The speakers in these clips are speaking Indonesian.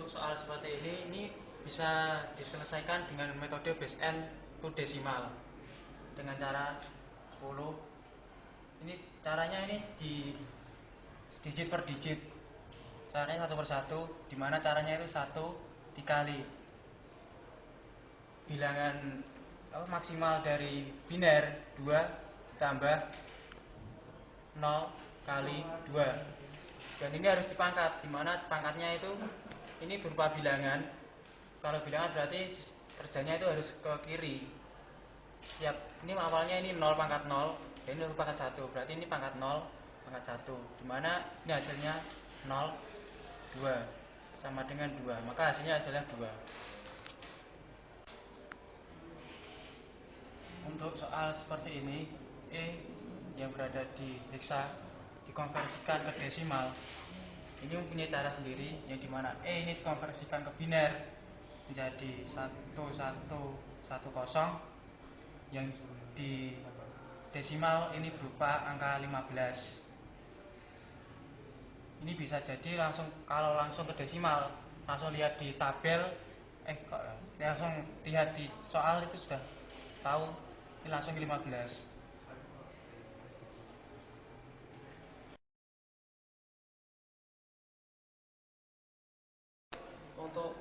Untuk soal seperti ini bisa diselesaikan dengan metode base n to decimal dengan cara 10. Ini caranya ini di digit per digit, caranya satu per satu, dimana caranya itu 1 dikali bilangan maksimal dari biner 2 ditambah 0 kali 2, dan ini harus dipangkat, dimana pangkatnya itu ini berupa bilangan. Kalau bilangan berarti kerjanya itu harus ke kiri. Ini awalnya ini 0 pangkat 0, ini pangkat 1, berarti ini pangkat 0 pangkat 1, dimana ini hasilnya 0 2 sama dengan 2, maka hasilnya adalah 2. Untuk soal seperti ini, yang berada di heksa dikonversikan ke desimal, ini mempunyai cara sendiri, yang dimana ini dikonversikan ke biner menjadi 1110, yang di desimal ini berupa angka 15. Ini bisa jadi kalau langsung ke desimal, langsung lihat di tabel, langsung lihat di soal itu sudah tahu ini langsung ke 15. Untuk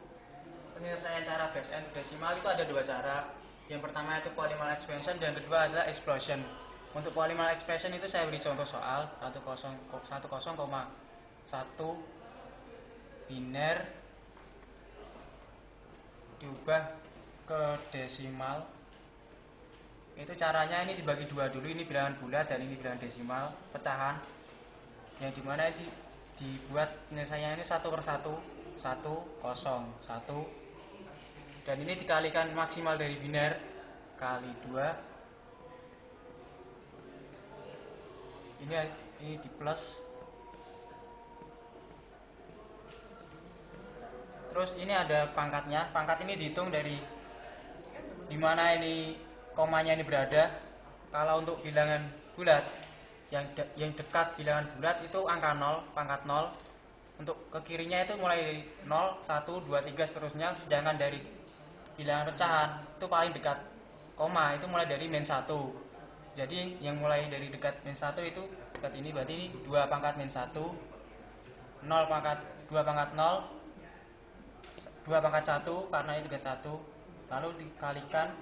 penyelesaian cara base n desimal itu ada dua cara. Yang pertama itu polynomial expansion, dan yang kedua adalah explosion. Untuk polynomial expansion itu saya beri contoh soal 10,1 biner diubah ke desimal. Itu caranya ini dibagi dua dulu, ini bilangan bulat dan ini bilangan desimal pecahan, yang dimana dibuat penyelesaiannya ini 1 per 1, 1 0 1, dan ini dikalikan maksimal dari biner kali 2. Ini di plus. Terus ini ada pangkatnya. Pangkat ini dihitung dari dimana ini komanya ini berada. Kalau untuk bilangan bulat, yang dekat bilangan bulat itu angka 0, pangkat 0. Untuk ke kirinya itu mulai dari 0, 1, 2, 3 seterusnya. Sedangkan dari bilangan pecahan itu paling dekat koma itu mulai dari min 1. Jadi yang mulai dari dekat min 1 itu dekat ini, berarti 2 pangkat min 1, 0 pangkat 2 pangkat 0, 2 pangkat 1 karena ini dekat 1, lalu dikalikan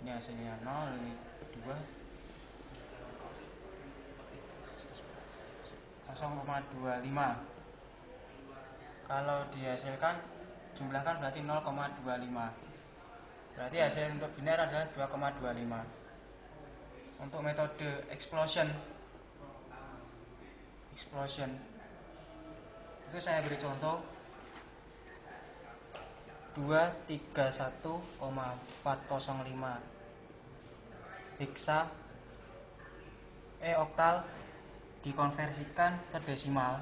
ini hasilnya 0, ini 2, 0,25. Kalau dihasilkan jumlahkan berarti 0,25. Berarti hasil untuk biner adalah 2,25. Untuk metode explosion itu saya beri contoh 231,405 heksa oktal dikonversikan ke desimal.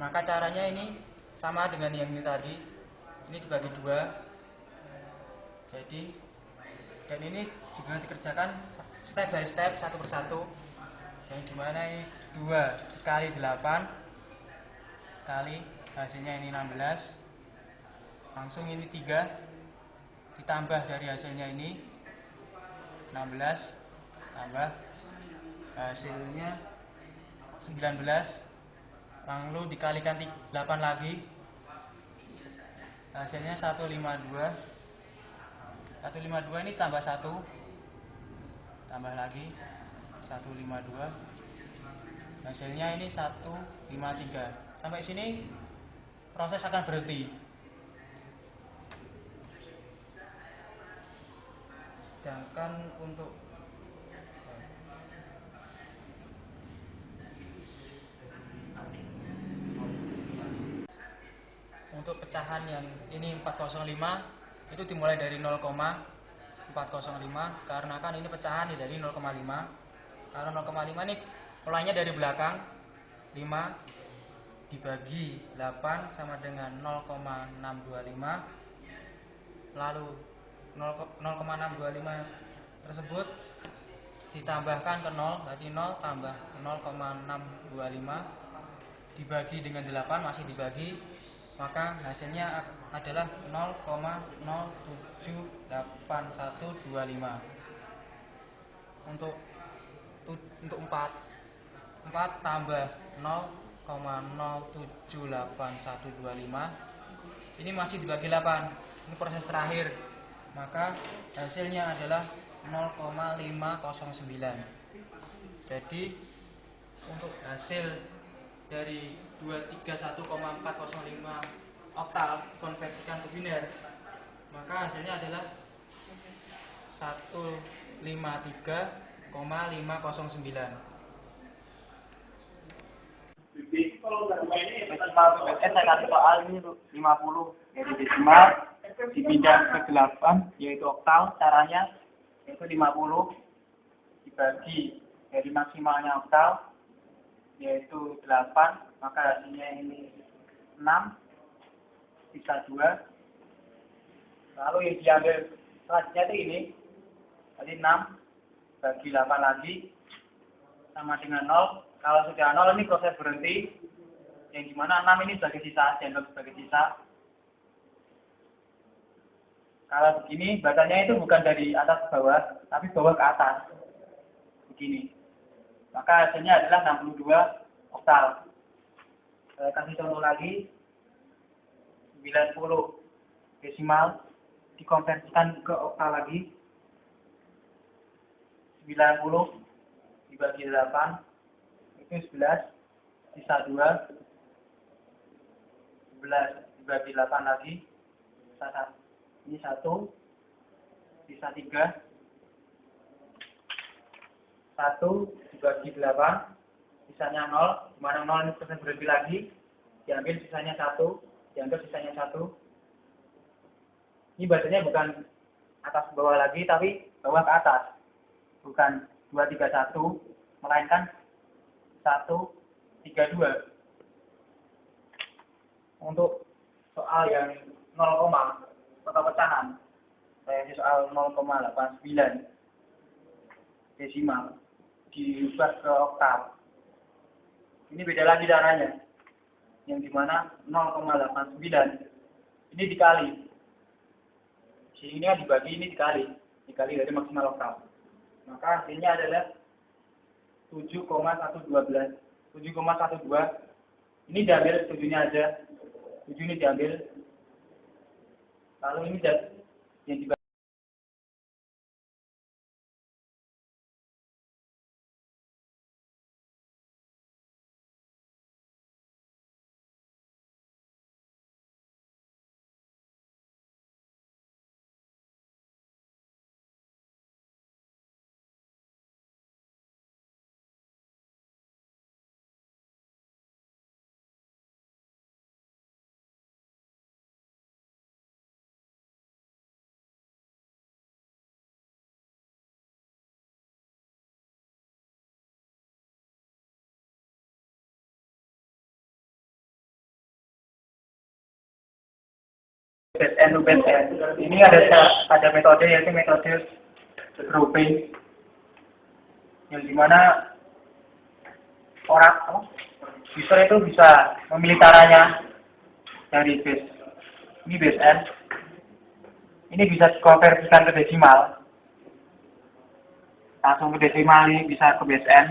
Maka caranya ini sama dengan yang ini tadi, ini dibagi 2. Jadi, dan ini juga dikerjakan step by step, 1 per 1, yang dimana ini 2 dikali 8 kali hasilnya ini 16, langsung ini 3 ditambah dari hasilnya ini 16 tambah hasilnya 19, lalu dikalikan 8 lagi, hasilnya 152. 152 ini tambah 1, tambah lagi 152, hasilnya ini 153. Sampai sini proses akan berhenti. Sedangkan untuk pecahan yang ini 405 itu dimulai dari 0,405, karena kan ini pecahan dari 0,5. Karena 0,5 ini mulainya dari belakang, 5 dibagi 8 sama dengan 0,625. Lalu 0,625 tersebut ditambahkan ke 0, berarti 0 tambah 0,625 dibagi dengan 8, masih dibagi, maka hasilnya adalah 0,078125. Untuk 4 tambah 0,078125 ini masih dibagi 8. Ini proses terakhir. Maka hasilnya adalah 0,509. Jadi untuk hasil dari 231,405 oktal konversikan ke biner, maka hasilnya adalah 153,509. Desimal PPS saya kasih soal ini 50, yaitu desimal dipindah ke 8, yaitu oktal. Caranya yaitu 50 dibagi dari maksimalnya oktal, yaitu 8, maka hasilnya ini 6, sisa 2. Lalu yang diambil selanjutnya itu ini, tadi 6 bagi 8 lagi, sama dengan 0. Kalau sudah 0 ini proses berhenti, yang dimana 6 ini sebagai sisa, dianggap sebagai sisa. Kalau begini, bacanya itu bukan dari atas ke bawah, tapi bawah ke atas. Begini. Maka hasilnya adalah 62 oktal. Saya kasih contoh lagi. 90 desimal dikonversikan ke oktal lagi. 90 dibagi 8 itu 11, sisa 2. 11 dibagi 8 lagi, sisa 1. Ini 1, sisa 3. 1 dibagi 8, sisanya 0. Dimana 0 ini proses berhenti lagi, diambil sisanya 1, diambil sisanya 1. Ini bacanya bukan atas ke bawah lagi, tapi bawah ke atas. Bukan 231, melainkan 132. Untuk soal yang 0, atau pecahan, saya di soal 0,89 desimal diubah ke oktal. Ini beda lagi caranya, yang dimana 0,89 ini dikali, sehingga dibagi, ini dikali dari maksimal oktal. Maka hasilnya adalah 7,112. Ini diambil 7-nya aja. 7 ini diambil. Lalu ini yang dibagi. BSN. Ini ada metode, yaitu metode grouping, yang dimana user itu bisa memilih caranya dari base. Ini BSN. Ini bisa dikonversikan ke desimal. Langsung ke desimal, ini bisa ke BSN.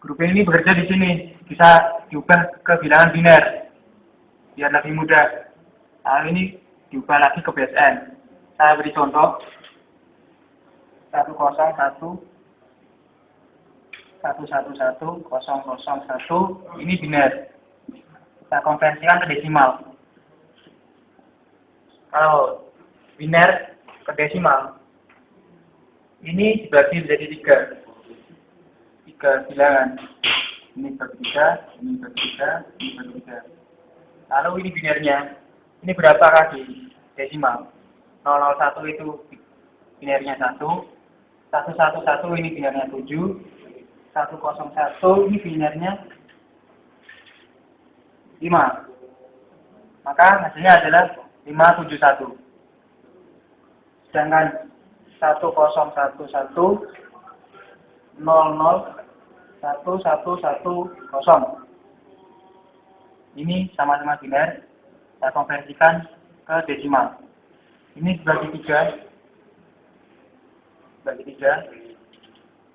Grouping ini bekerja di sini, bisa diubah ke bilangan biner biar lebih mudah. Nah, ini diubah lagi ke BSN. Saya beri contoh. 101 111 001 ini biner. Kita konversikan ke desimal. Kalau biner ke desimal, ini dibagi menjadi 3 bilangan. Ini bagi 3, ini bagi 3, ini bagi 3. Lalu ini binernya, ini berapa kali desimal? 001 itu binernya 1, 111 ini binernya 7, 101 ini binernya 5. Maka hasilnya adalah 571. Sedangkan Ini sama-sama biner, saya konversikan ke desimal. Ini bagi 3, bagi 3,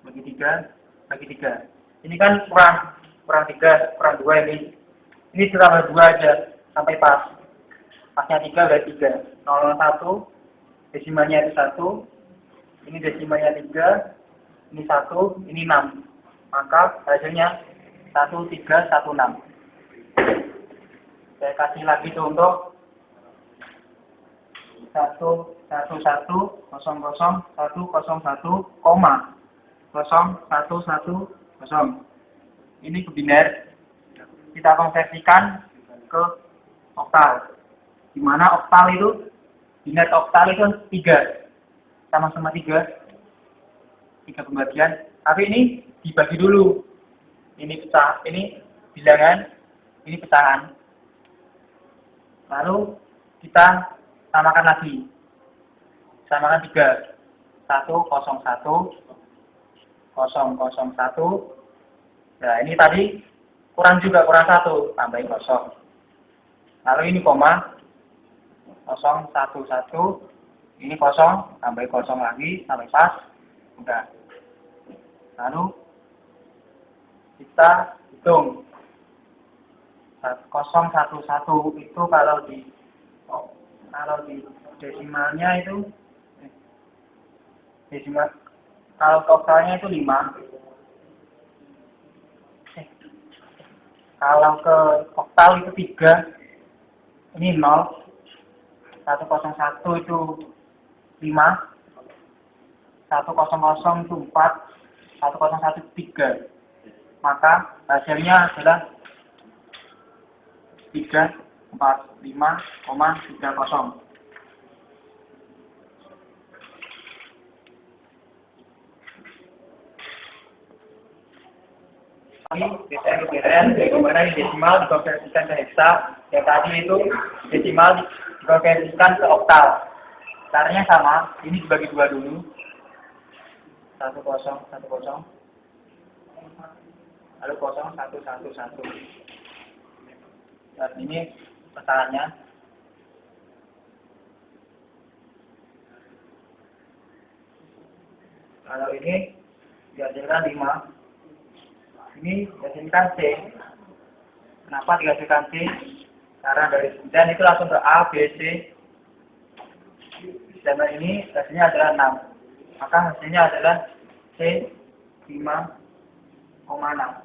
bagi 3, bagi 3. Ini kan kurang 3, kurang 2 ini. Ini ditambah 2 aja sampai pas. Pasnya 3 berarti 3. 001, desimalnya itu 1. Ini desimalnya 3, ini 1, ini 6. Maka hasilnya 1316. Saya kasih lagi contoh 1110001,0110. Ini ke biner, kita konversikan ke oktal. Di mana oktal itu, biner oktal itu 3, sama-sama 3 pembagian. Tapi ini dibagi dulu. Ini pecah, ini bilangan, ini pecahan. Lalu kita samakan lagi. Samakan 3. 101,001. Nah, ini tadi kurang juga, kurang 1, tambahin 0. Lalu ini koma 011. Ini 0, tambahin 0 lagi sampai pas. Udah. Lalu kita hitung 011 itu kalau di desimalnya itu desimal, kalau totalnya itu 5. Kalau ke oktal itu 3. Ini 0. 101 itu 5. 100 itu 4. 101 itu 3. Maka hasilnya adalah 345,30. Ini DCN bagaimana desimal dikonversikan ke heksa. Yang tadi itu desimal dikonversikan ke oktal. Caranya sama, ini dibagi 2 dulu. 1010. Lalu 0111. Dan ini pecahannya. Kalau ini dihasilkan 5. Ini dihasilkan C. Kenapa dihasilkan C? Karena dari 9 itu langsung ke A, B, C. Dan ini hasilnya adalah 6. Maka hasilnya adalah C 5,6.